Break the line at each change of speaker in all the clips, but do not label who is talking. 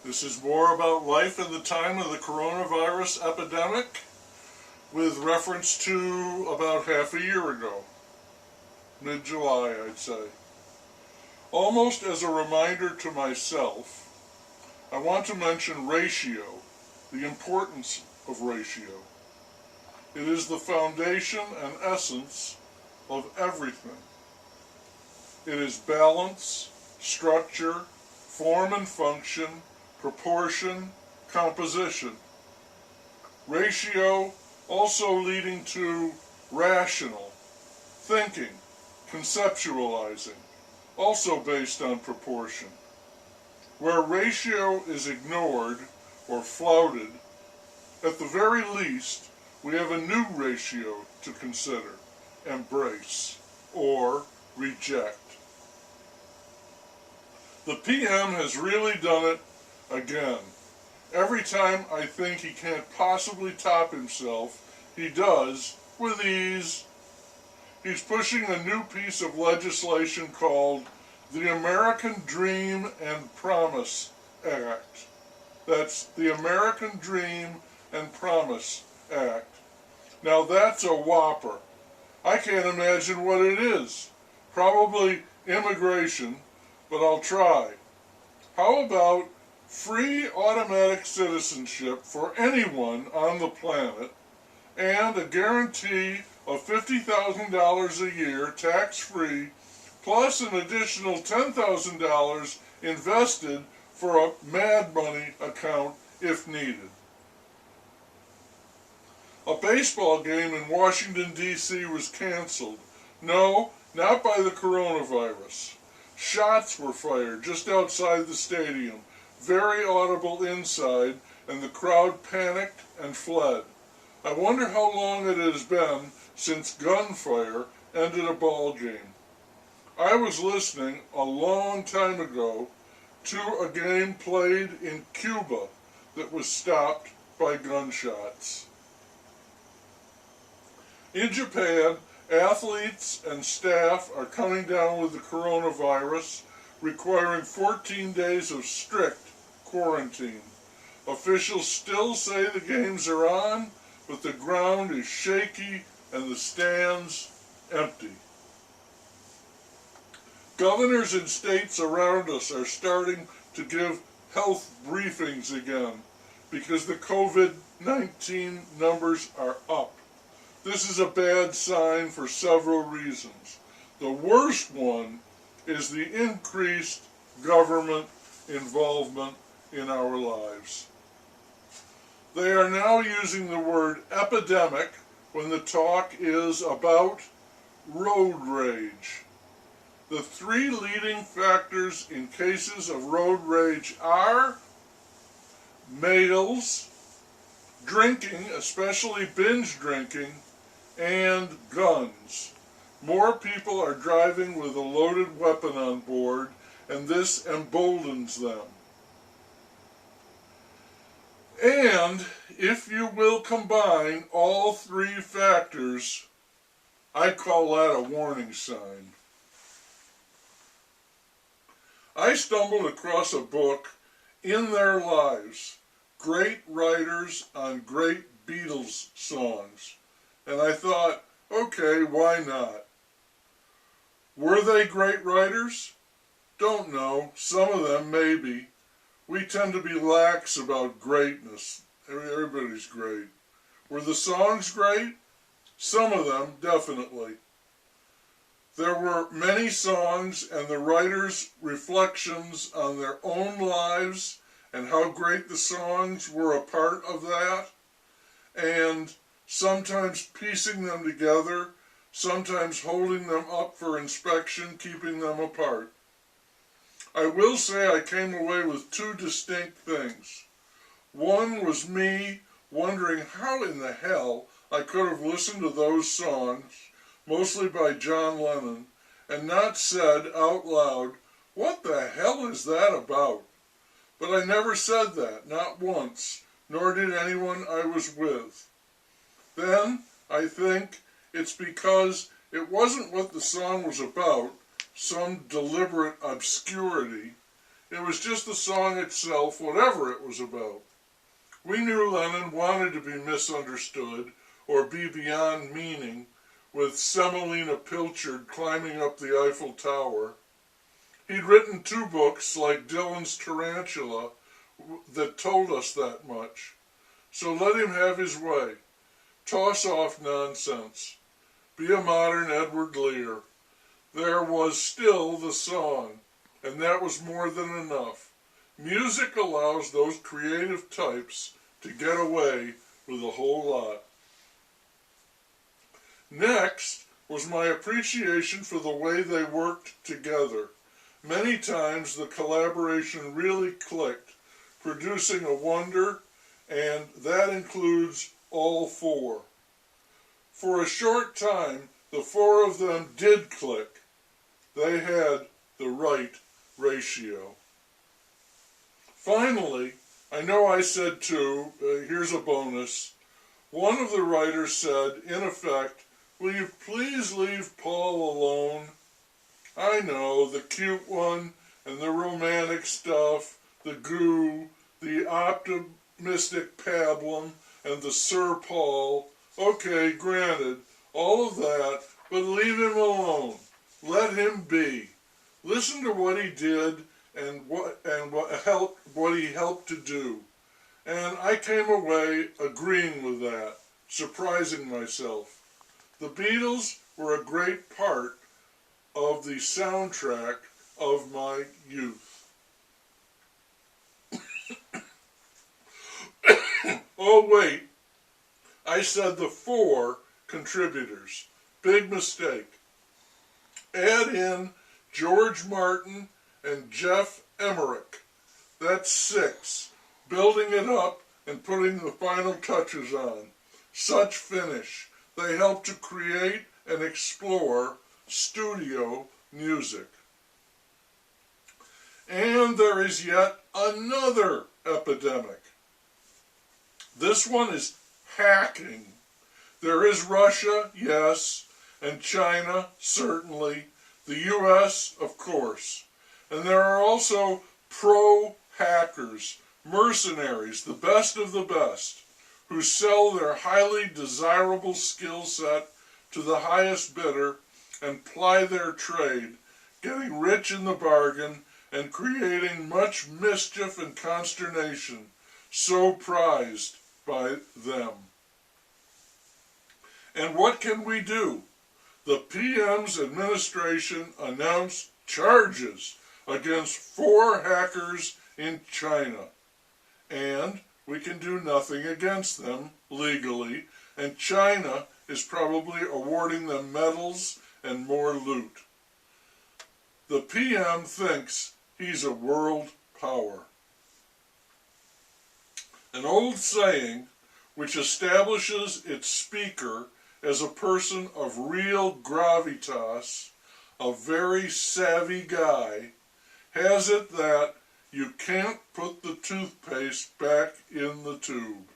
This is more about life in the time of the coronavirus epidemic with reference to about half a year ago, mid-July I'd say. Almost as a reminder to myself, I want to mention ratio, the importance of ratio. It is the foundation and essence of everything. It is balance, structure, form and function, proportion, composition. Ratio also leading to rational, thinking, conceptualizing, also based on proportion. Where ratio is ignored or flouted, at the very least, we have a new ratio to consider, embrace, or reject. The PM has really done it again. Every time I think he can't possibly top himself, he does with ease. He's pushing a new piece of legislation called the American Dream and Promise Act. That's the American Dream and Promise Act. Now that's a whopper. I can't imagine what it is. Probably immigration, but I'll try. How about free automatic citizenship for anyone on the planet and a guarantee of $50,000 a year tax-free plus an additional $10,000 invested for a mad money account if needed. A baseball game in Washington, D.C. was canceled. No, not by the coronavirus. Shots were fired just outside the stadium, very audible inside, and the crowd panicked and fled. I wonder how long it has been since gunfire ended a ball game. I was listening a long time ago to a game played in Cuba that was stopped by gunshots. In Japan, athletes and staff are coming down with the coronavirus, requiring 14 days of strict quarantine. Officials still say the games are on, but the ground is shaky and the stands empty. Governors in states around us are starting to give health briefings again because the COVID-19 numbers are up. This is a bad sign for several reasons. The worst one is the increased government involvement in our lives. They are now using the word epidemic when the talk is about road rage. The three leading factors in cases of road rage are males, drinking, especially binge drinking, and guns. More people are driving with a loaded weapon on board, and this emboldens them. And if you will combine all three factors, I call that a warning sign. I stumbled across a book, In Their Lives, Great Writers on Great Beatles Songs. And I thought, okay, why not? Were they great writers? Don't know. Some of them, maybe. We tend to be lax about greatness. Everybody's great. Were the songs great? Some of them, definitely. There were many songs and the writers' reflections on their own lives and how great the songs were a part of that, and sometimes piecing them together, sometimes holding them up for inspection, keeping them apart. I will say I came away with two distinct things. One was me wondering how in the hell I could have listened to those songs, mostly by John Lennon, and not said out loud, what the hell is that about? But I never said that, not once, nor did anyone I was with. Then, I think, it's because it wasn't what the song was about, some deliberate obscurity. It was just the song itself, whatever it was about. We knew Lennon wanted to be misunderstood or be beyond meaning, with Semolina Pilchard climbing up the Eiffel Tower. He'd written 2 books like Dylan's Tarantula that told us that much. So let him have his way. Toss off nonsense. Be a modern Edward Lear. There was still the song, and that was more than enough. Music allows those creative types to get away with a whole lot. Next was my appreciation for the way they worked together. Many times the collaboration really clicked, producing a wonder, and that includes all 4. For a short time, the 4 of them did click. They had the right ratio. Finally, I know I said 2, here's a bonus. One of the writers said, in effect, will you please leave Paul alone? I know, the cute one, and the romantic stuff, the goo, the optimistic pablum, and the Sir Paul. Okay, granted, all of that, but leave him alone. Let him be. Listen to what he did and what he helped to do. And I came away agreeing with that, surprising myself. The Beatles were a great part of the soundtrack of my youth. Oh wait, I said the 4 contributors. Big mistake. Add in George Martin and Jeff Emmerich. That's 6. Building it up and putting the final touches on. Such finish. They help to create and explore studio music. And there is yet another epidemic. This one is hacking. There is Russia, yes, and China, certainly, the US, of course. And there are also pro-hackers, mercenaries, the best of the best, who sell their highly desirable skill set to the highest bidder and ply their trade, getting rich in the bargain and creating much mischief and consternation, so prized by them. And what can we do? The PM's administration announced charges against 4 hackers in China. And we can do nothing against them legally, and China is probably awarding them medals and more loot. The PM thinks he's a world power. An old saying, which establishes its speaker as a person of real gravitas, a very savvy guy, has it that you can't put the toothpaste back in the tube.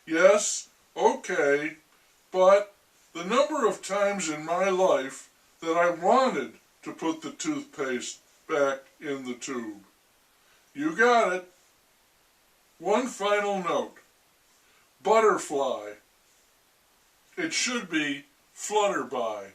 Yes, okay, but the number of times in my life that I wanted to put the toothpaste back in the tube. You got it. One final note. Butterfly. It should be flutterby.